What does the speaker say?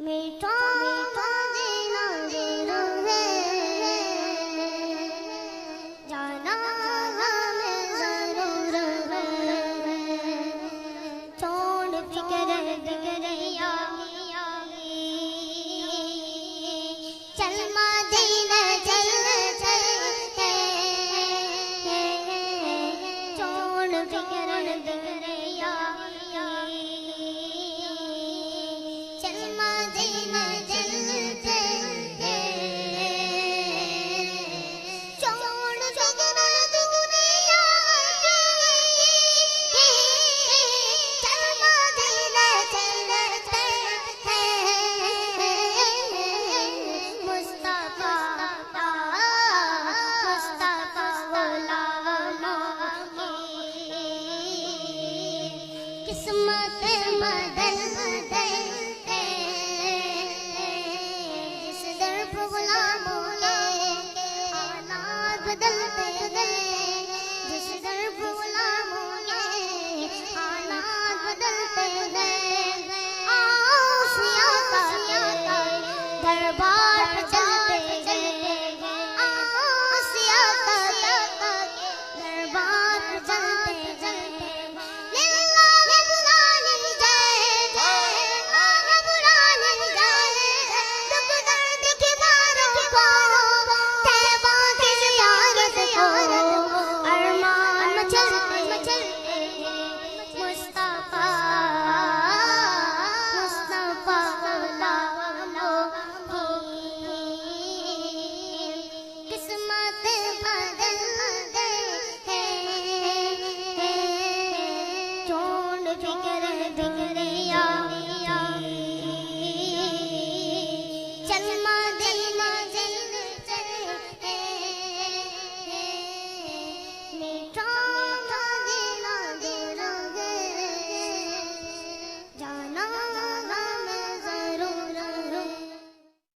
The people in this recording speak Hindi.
मीठा जीना जरूर है, जाना हमें जरूर है। छोड़ फिक्र दिगरिया चल मदीना चल चलते, छोड़ फिक्र दिगरिया चल मदीना चलते, छोड़ फिक्र दुनिया की, चल मदीना चलते मुस्तफा मुस्तफा गुलामों की किस्मत बदल दे, जिस दर पे गुलामों के हालात बदलते गए, जिस दर पे गुलामों के हालात बदलते गए, आसिया का दरबार